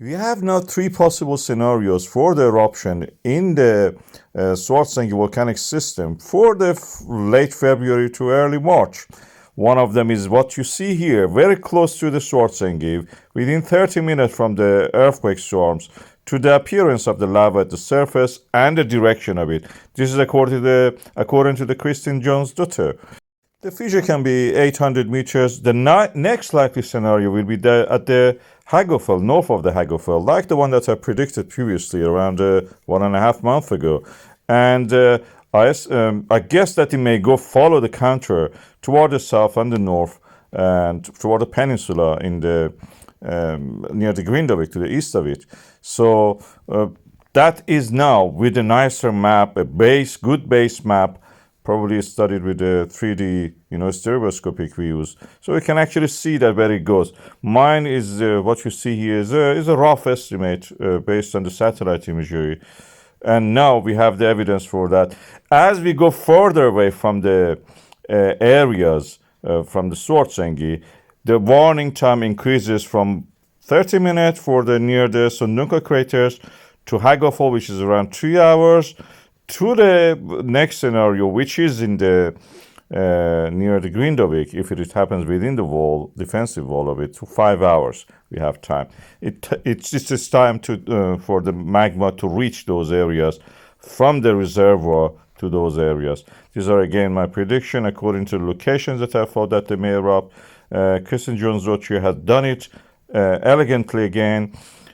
We have now three possible scenarios for the eruption in the Svartsengi volcanic system for the late February to early March. One of them is what you see here, very close to the Svartsengi, within 30 minutes from the earthquake storms, to the appearance of the lava at the surface and the direction of it. This is according to the Christian Jones daughter. The fissure can be 800 meters. The next likely scenario will be at the Hagofell, north of the Hagofell, like the one that I predicted previously around 1.5 months ago. And I guess that it may follow the contour toward the south and the north and toward the peninsula in the near the Grindavik, to the east of it. So that is now with a nicer map, good base map, probably studied with the 3D, stereoscopic views. So we can actually see that where it goes. Mine is, what you see here is a rough estimate based on the satellite imagery. And now we have the evidence for that. As we go further away from the areas, from the Svartsengi, the warning time increases from 30 minutes for near the Sundunga craters to Hagofell, which is around 3 hours, to the next scenario, which is in the near the Grindavik, if it happens within the wall, defensive wall of it, to 5 hours. We have time. It's time for the magma to reach those areas from the reservoir to those areas. These are again my prediction according to the locations that I thought that they may erupt. Kristen Jones-Roche has done it elegantly again.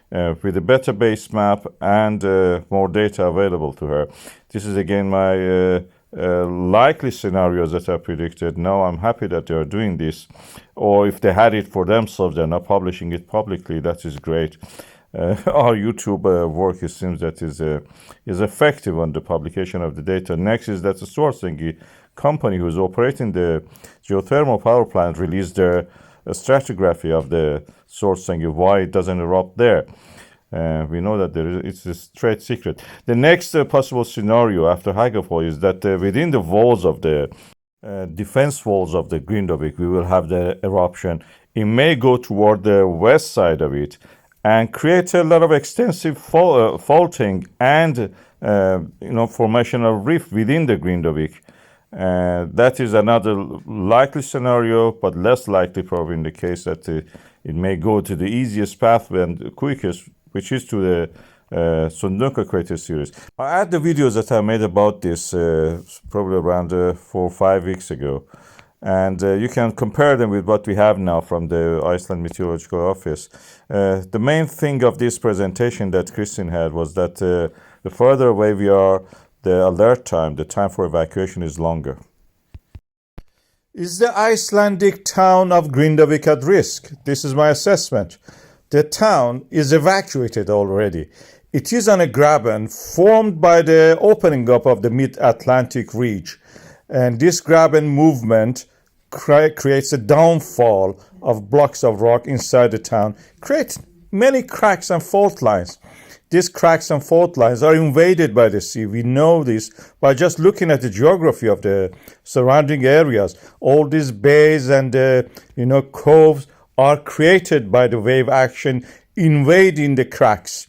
With a better base map and more data available to her. This is again my likely scenarios that I predicted. Now I'm happy that they are doing this. Or if they had it for themselves, they're not publishing it publicly. That is great. Our YouTube work, it seems that is effective on the publication of the data. Next is that the Svartsengi company who's operating the geothermal power plant released their stratigraphy of the Svartsengi, why it doesn't erupt there. We know that it's a trade secret. The next possible scenario after Hagofell is that within the walls of the defense walls of the Grindavik, we will have the eruption. It may go toward the west side of it and create a lot of extensive faulting and formation of rift within the Grindavik. That is another likely scenario, but less likely probably in the case that it may go to the easiest pathway and the quickest, which is to the Sundunga crater series. I add the videos that I made about this probably around 4 or 5 weeks ago. And you can compare them with what we have now from the Iceland Meteorological Office. The main thing of this presentation that Kristin had was that the further away we are, the alert time, the time for evacuation is longer. Is the Icelandic town of Grindavik at risk? This is my assessment. The town is evacuated already. It is on a graben formed by the opening up of the mid-Atlantic ridge. And this graben movement creates a downfall of blocks of rock inside the town, creates many cracks and fault lines. These cracks and fault lines are invaded by the sea. We know this by just looking at the geography of the surrounding areas. All these bays and coves are created by the wave action invading the cracks.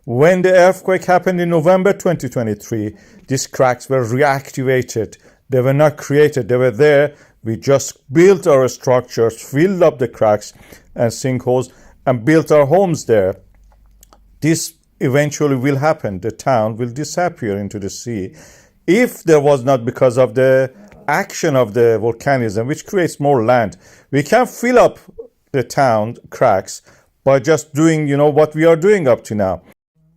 When the earthquake happened in November 2023, these cracks were reactivated. They were not created. They were there. We just built our structures, filled up the cracks and sinkholes, and built our homes there. This eventually will happen. The town will disappear into the sea if there was not because of the action of the volcanism, which creates more land. We can fill up the town cracks by just doing, what we are doing up to now.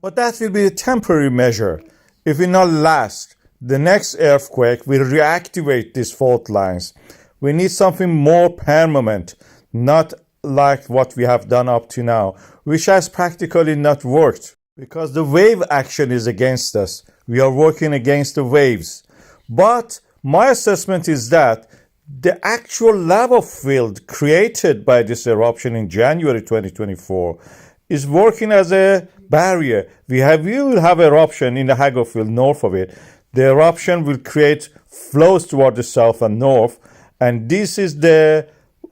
But that will be a temporary measure. It will not last. The next earthquake will reactivate these fault lines. We need something more permanent, not like what we have done up to now, which has practically not worked. Because the wave action is against us. We are working against the waves. But my assessment is that the actual lava field created by this eruption in January 2024 is working as a barrier. We will have eruption in the Hagofell north of it. The eruption will create flows toward the south and north. And this is the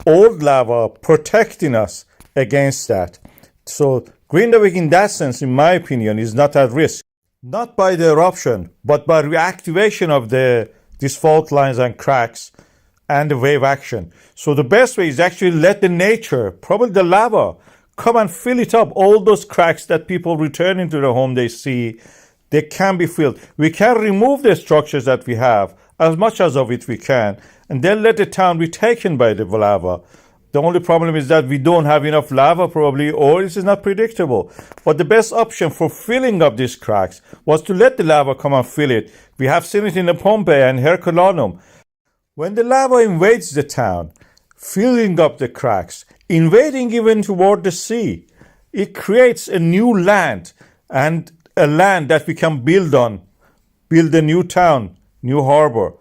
old lava protecting us against that. So Grindavik in that sense, in my opinion, is not at risk. Not by the eruption, but by reactivation of these fault lines and cracks and the wave action. So the best way is actually let the nature, probably the lava, come and fill it up. All those cracks that people returning to their home they see, they can be filled. We can remove the structures that we have, as much as of it we can, and then let the town be taken by the lava. The only problem is that we don't have enough lava probably, or it is not predictable. But the best option for filling up these cracks was to let the lava come and fill it. We have seen it in the Pompeii and Herculaneum. When the lava invades the town, filling up the cracks, invading even toward the sea, it creates a new land, and a land that we can build on, build a new town, new harbor.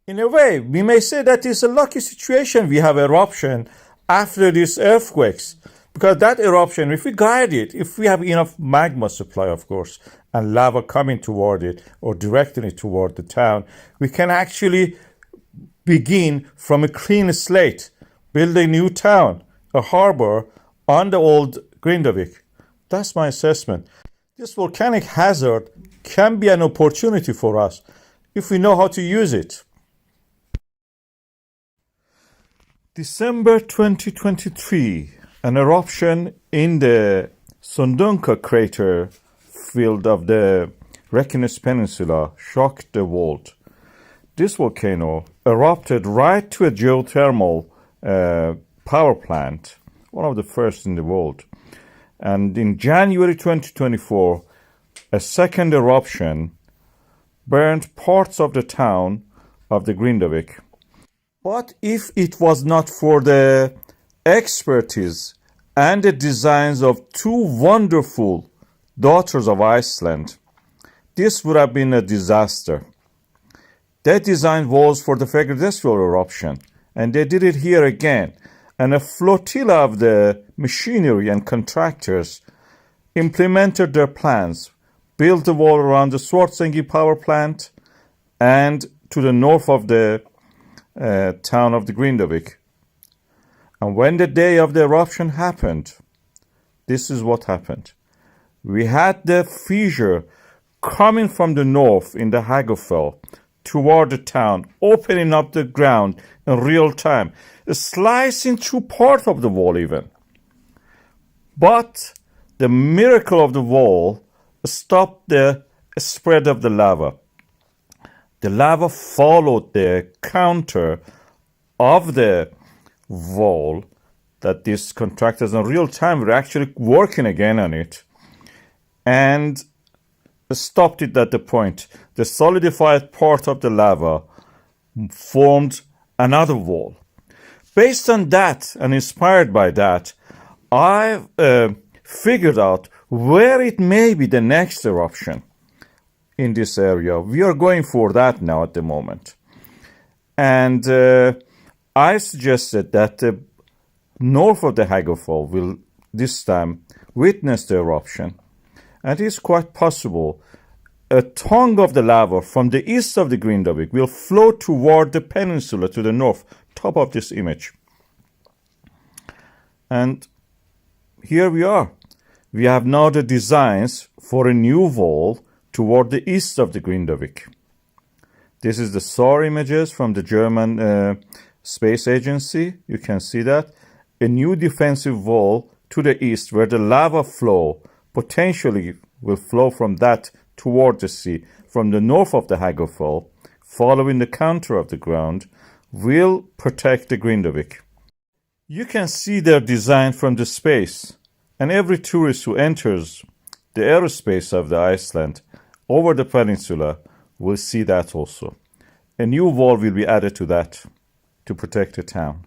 In a way, we may say that it's a lucky situation we have eruption after these earthquakes, because that eruption, if we guide it, if we have enough magma supply, of course, and lava coming toward it or directing it toward the town, we can actually begin from a clean slate, build a new town, a harbor on the old Grindavik. That's my assessment. This volcanic hazard can be an opportunity for us if we know how to use it. December 2023, an eruption in the Sondunka crater field of the Reykjanes Peninsula shocked the world. This volcano erupted right to a geothermal power plant, one of the first in the world. And in January 2024, a second eruption burned parts of the town of the Grindavik. But if it was not for the expertise and the designs of two wonderful daughters of Iceland, this would have been a disaster. They designed walls for the Fagradalsfjall eruption, and they did it here again. And a flotilla of the machinery and contractors implemented their plans, built a wall around the Svartsengi power plant and to the north of the town of the Grindavik. And when the day of the eruption happened, this is what happened. We had the fissure coming from the north in the Hagafell toward the town, opening up the ground in real time, slicing through part of the wall even. But the miracle of the wall stopped the spread of the lava. The lava followed the counter of the wall that these contractors in real time were actually working again on it, and stopped it at the point. The solidified part of the lava formed another wall. Based on that and inspired by that, I figured out where it may be the next eruption in this area. We are going for that now at the moment. And I suggested that the north of the Hagafell will this time witness the eruption. And it is quite possible a tongue of the lava from the east of the Grindavik will flow toward the peninsula to the north, top of this image. And here we are. We have now the designs for a new wall toward the east of the Grindavik. This is the SAR images from the German Space Agency. You can see that. A new defensive wall to the east where the lava flow potentially will flow from that toward the sea. From the north of the Hagafell, following the contour of the ground, will protect the Grindavik. You can see their design from the space, and every tourist who enters the aerospace of the Iceland over the peninsula will see that also. A new wall will be added to that to protect the town.